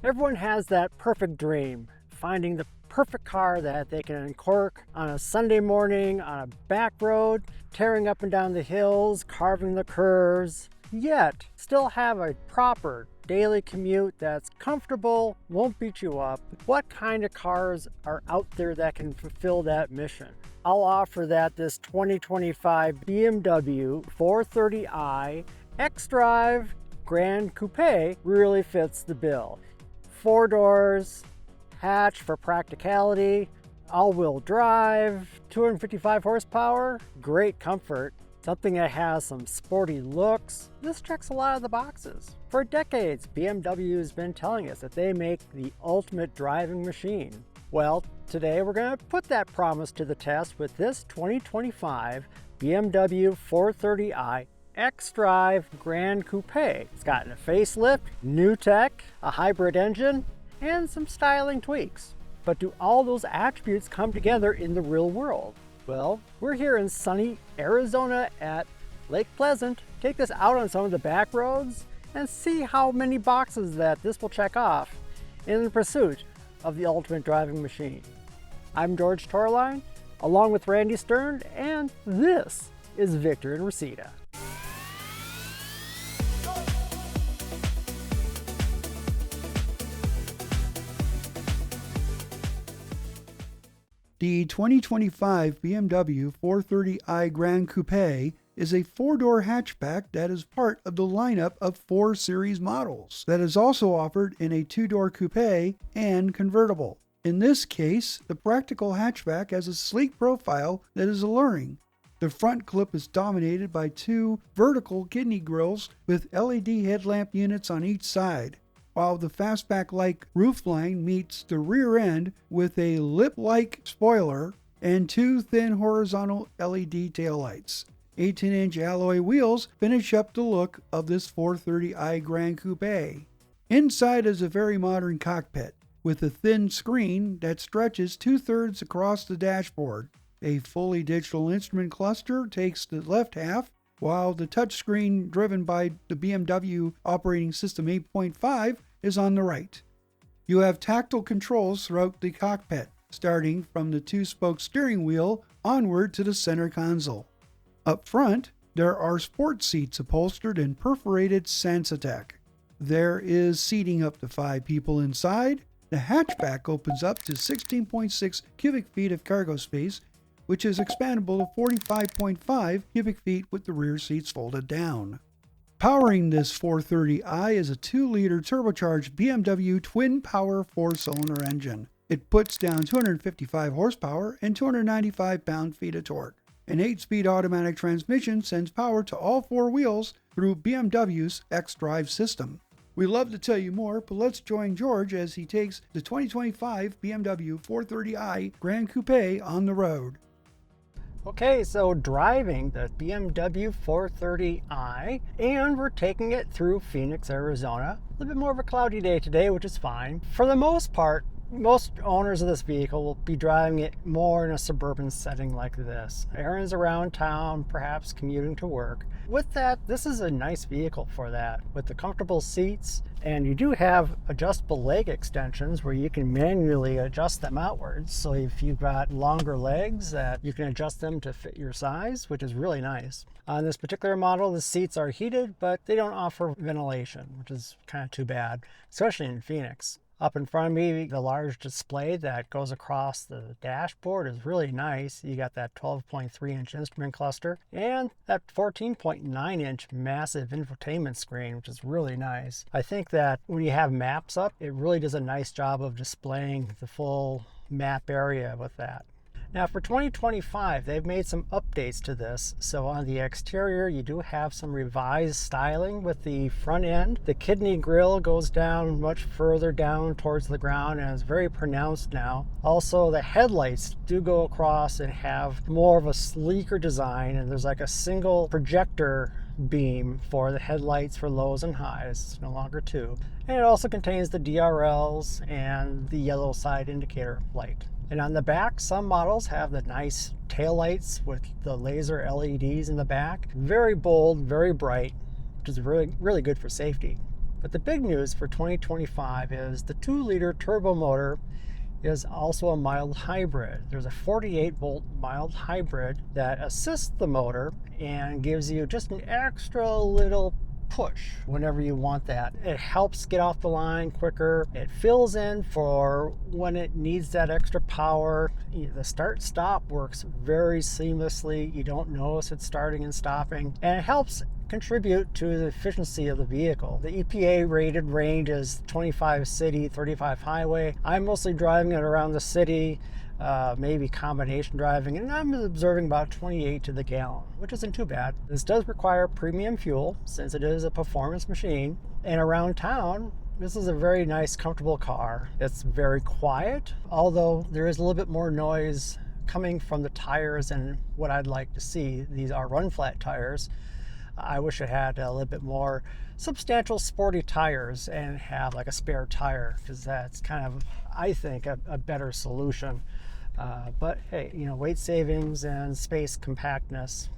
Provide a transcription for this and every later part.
Everyone has that perfect dream, finding the perfect car that they can uncork on a Sunday morning on a back road, tearing up and down the hills, carving the curves, yet still have a proper daily commute that's comfortable, won't beat you up. What kind of cars are out there that can fulfill that mission? I'll offer that this 2025 BMW 430i xDrive Gran Coupe really fits the bill. 4 doors, hatch for practicality, all-wheel drive, 255 horsepower, great comfort, something that has some sporty looks. This checks a lot of the boxes. For decades, BMW has been telling us that they make the ultimate driving machine. Well, today we're going to put that promise to the test with this 2025 BMW 430i xDrive Gran Coupe. It's gotten a facelift, new tech, a hybrid engine, and some styling tweaks. But do all those attributes come together in the real world? Well, we're here in sunny Arizona at Lake Pleasant. Take this out on some of the back roads and see how many boxes that this will check off in the pursuit of the ultimate driving machine. I'm George Torline, along with Randy Stern, and this is Victor and Reseda. The 2025 BMW 430i Gran Coupe is a 4-door hatchback that is part of the lineup of 4 Series models that is also offered in a 2-door coupe and convertible. In this case, the practical hatchback has a sleek profile that is alluring. The front clip is dominated by 2 vertical kidney grills with LED headlamp units on each side, while the fastback-like roofline meets the rear end with a lip-like spoiler and 2 thin horizontal LED taillights. 18-inch alloy wheels finish up the look of this 430i Gran Coupe. Inside is a very modern cockpit with a thin screen that stretches 2/3 across the dashboard. A fully digital instrument cluster takes the left half, while the touchscreen driven by the BMW Operating System 8.5 is on the right. You have tactile controls throughout the cockpit, starting from the 2-spoke steering wheel onward to the center console. Up front, there are sports seats upholstered in perforated Sensatec. There is seating up to 5 people inside. The hatchback opens up to 16.6 cubic feet of cargo space, which is expandable to 45.5 cubic feet with the rear seats folded down. Powering this 430i is a 2-liter turbocharged BMW twin-power 4-cylinder engine. It puts down 255 horsepower and 295 pound-feet of torque. An 8-speed automatic transmission sends power to all 4 wheels through BMW's xDrive system. We'd love to tell you more, but let's join George as he takes the 2025 BMW 430i Gran Coupe on the road. Okay, so driving the BMW 430i, and we're taking it through Phoenix, Arizona. A little bit more of a cloudy day today, which is fine. For the most part, most owners of this vehicle will be driving it more in a suburban setting like this. Errands around town, perhaps commuting to work. With that, this is a nice vehicle for that, with the comfortable seats, and you do have adjustable leg extensions where you can manually adjust them outwards. So if you've got longer legs, that you can adjust them to fit your size, which is really nice. On this particular model, the seats are heated, but they don't offer ventilation, which is kind of too bad, especially in Phoenix. Up in front of me, the large display that goes across the dashboard is really nice. You got that 12.3-inch instrument cluster and that 14.9-inch massive infotainment screen, which is really nice. I think that when you have maps up, it really does a nice job of displaying the full map area with that. Now for 2025, they've made some updates to this. So on the exterior, you do have some revised styling with the front end. The kidney grille goes down much further down towards the ground and is very pronounced now. Also, the headlights do go across and have more of a sleeker design, and there's like a single projector beam for the headlights for lows and highs. It's no longer 2. And it also contains the DRLs and the yellow side indicator light. And on the back, some models have the nice taillights with the laser LEDs in the back. Very bold, very bright, which is really good for safety. But the big news for 2025 is the 2-liter turbo motor is also a mild hybrid. There's a 48-volt mild hybrid that assists the motor and gives you just an extra little push whenever you want that. It helps get off the line quicker. It fills in for when it needs that extra power. The start-stop works very seamlessly. You don't notice it starting and stopping, and it helps contribute to the efficiency of the vehicle. The EPA rated range is 25 city, 35 highway. I'm mostly driving it around the city, maybe combination driving, and I'm observing about 28 to the gallon, which isn't too bad. This does require premium fuel since it is a performance machine, and around town, this is a very nice, comfortable car. It's very quiet, although there is a little bit more noise coming from the tires than what I'd like to see. These are run-flat tires. I wish it had a little bit more substantial sporty tires and have like a spare tire, because that's kind of, I think, a better solution. But hey, you know, weight savings and space compactness,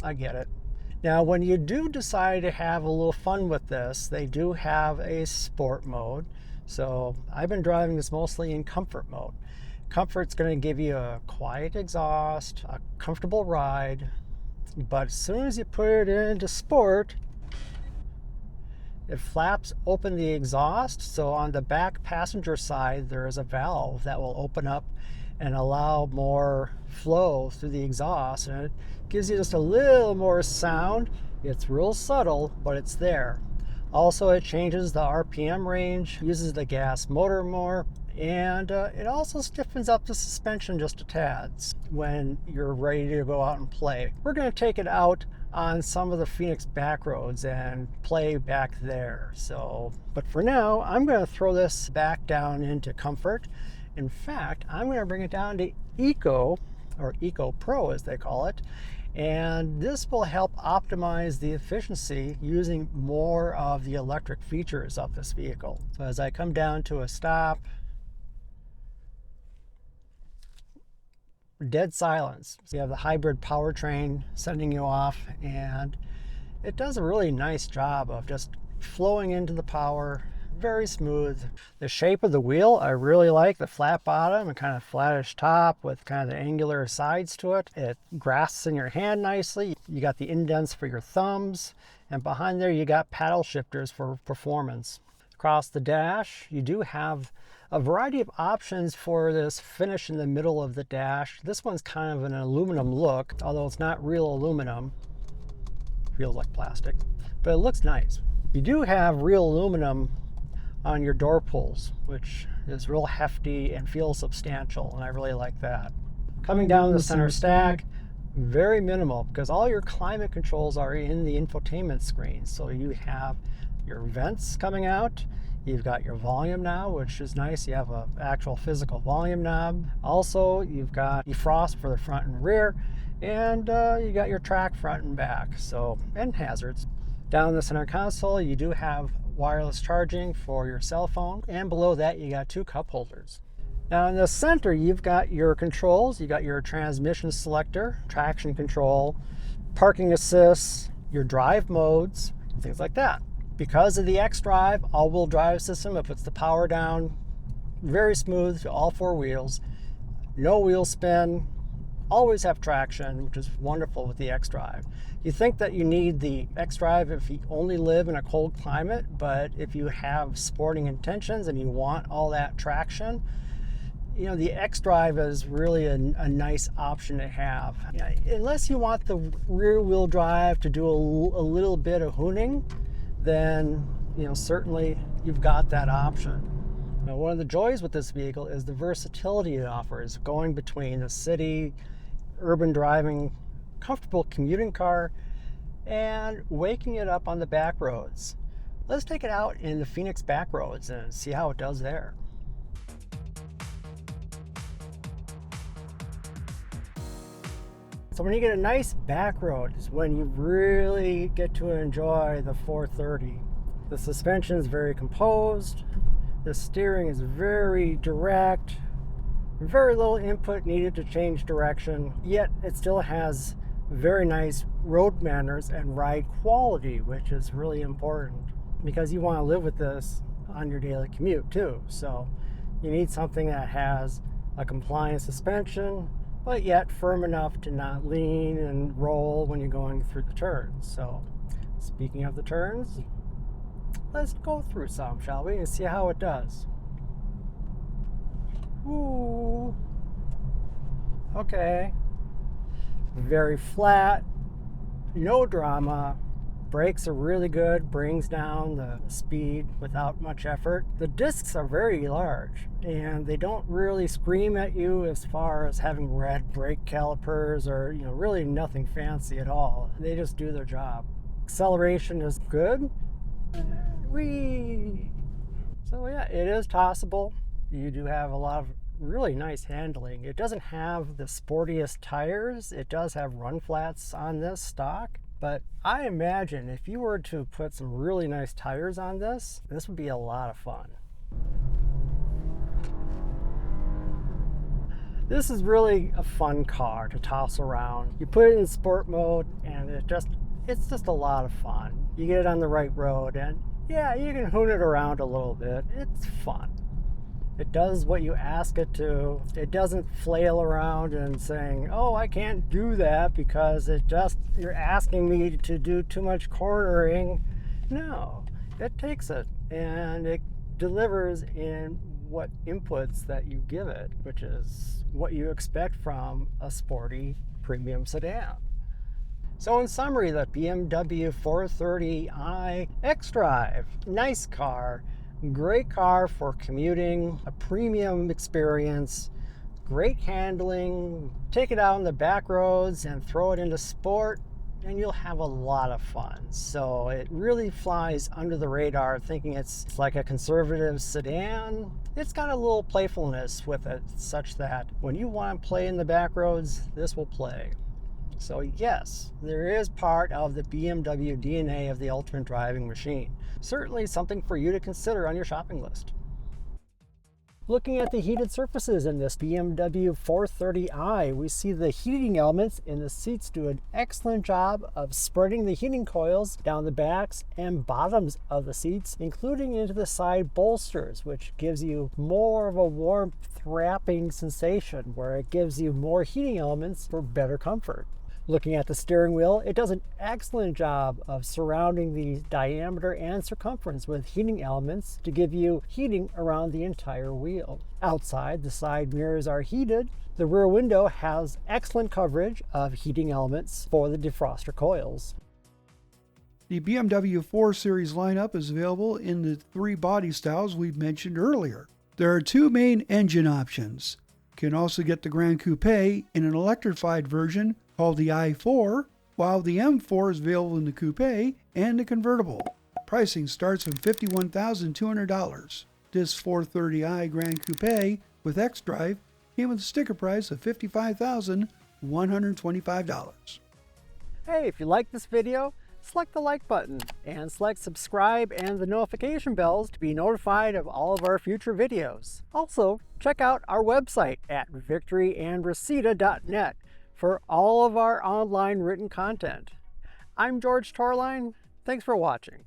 I get it. Now, when you do decide to have a little fun with this, they do have a sport mode. So I've been driving this mostly in comfort mode. Comfort's going to give you a quiet exhaust, a comfortable ride. But as soon as you put it into sport, it flaps open the exhaust. So on the back passenger side, there is a valve that will open up and allow more flow through the exhaust. And it gives you just a little more sound. It's real subtle, but it's there. Also, it changes the RPM range, uses the gas motor more, and it also stiffens up the suspension just a tad when you're ready to go out and play. We're going to take it out on some of the Phoenix back roads and play back there. But for now, I'm going to throw this back down into comfort. In fact, I'm going to bring it down to Eco, or Eco Pro as they call it. And this will help optimize the efficiency using more of the electric features of this vehicle. So as I come down to a stop, dead silence. So you have the hybrid powertrain sending you off, and it does a really nice job of just flowing into the power. Very smooth. The shape of the wheel I really like, the flat bottom and kind of flattish top with kind of the angular sides to it. It grasps in your hand nicely. You got the indents for your thumbs, and behind there you got paddle shifters for performance. Across the dash, you do have a variety of options for this finish in the middle of the dash. This one's kind of an aluminum look, although it's not real aluminum. Feels like plastic, but it looks nice. You do have real aluminum on your door pulls, which is real hefty and feels substantial, and I really like that. Coming down the center stack, very minimal, because all your climate controls are in the infotainment screen. So you have your vents coming out, you've got your volume now, which is nice. You have an actual physical volume knob. Also, you've got defrost for the front and rear, and you got your track front and back, and hazards. Down the center console, you do have wireless charging for your cell phone, and below that you got 2 cup holders. Now in the center, you've got your controls. You got your transmission selector, traction control, parking assist, your drive modes, things like that. Because of the xDrive all-wheel drive system, it puts the power down very smooth to all 4 wheels, no wheel spin, always have traction, which is wonderful with the xDrive. You think that you need the xDrive if you only live in a cold climate, but if you have sporting intentions and you want all that traction, you know, the xDrive is really a nice option to have. Unless you want the rear wheel drive to do a little bit of hooning, then, you know, certainly you've got that option. Now, one of the joys with this vehicle is the versatility it offers, going between the city, urban driving, comfortable commuting car, and waking it up on the back roads. Let's take it out in the Phoenix back roads and see how it does there. So when you get a nice back road is when you really get to enjoy the 430. The suspension is very composed. The steering is very direct. Very little input needed to change direction, yet it still has very nice road manners and ride quality, which is really important. because you want to live with this on your daily commute too. So you need something that has a compliant suspension, but yet firm enough to not lean and roll when you're going through the turns. So speaking of the turns, let's go through some, shall we, and see how it does. Ooh. Okay. Very flat, no drama. Brakes are really good, brings down the speed without much effort. The discs are very large and they don't really scream at you as far as having red brake calipers or, really nothing fancy at all. They just do their job. Acceleration is good. Whee! So yeah, it is tossable. You do have a lot of really nice handling. It doesn't have the sportiest tires. It does have run flats on this stock. But I imagine if you were to put some really nice tires on this would be a lot of fun. This is really a fun car to toss around. You put it in sport mode and it's just a lot of fun. You get it on the right road and yeah, you can hoon it around a little bit. It's fun. It does what you ask it to. It doesn't flail around and saying, oh, I can't do that because you're asking me to do too much cornering. No, it takes it and it delivers in what inputs that you give it, which is what you expect from a sporty premium sedan. So in summary, the BMW 430i xDrive, nice car. Great car for commuting, a premium experience, great handling. Take it out on the back roads and throw it into sport and you'll have a lot of fun. So it really flies under the radar, thinking it's like a conservative sedan. It's got a little playfulness with it such that when you want to play in the back roads, this will play. So yes, there is part of the BMW DNA of the ultimate driving machine. Certainly something for you to consider on your shopping list. Looking at the heated surfaces in this BMW 430i, we see the heating elements in the seats do an excellent job of spreading the heating coils down the backs and bottoms of the seats, including into the side bolsters, which gives you more of a warmth wrapping sensation where it gives you more heating elements for better comfort. Looking at the steering wheel, it does an excellent job of surrounding the diameter and circumference with heating elements to give you heating around the entire wheel. Outside, the side mirrors are heated. The rear window has excellent coverage of heating elements for the defroster coils. The BMW 4 Series lineup is available in the 3 body styles we've mentioned earlier. There are 2 main engine options. You can also get the Gran Coupe in an electrified version called the i4, while the M4 is available in the coupe and the convertible. Pricing starts from $51,200. This 430i Gran Coupe with xDrive came with a sticker price of $55,125. Hey, if you like this video, select the like button and select subscribe and the notification bells to be notified of all of our future videos. Also, check out our website at victoryandreseda.net for all of our online written content. I'm George Torline. Thanks for watching.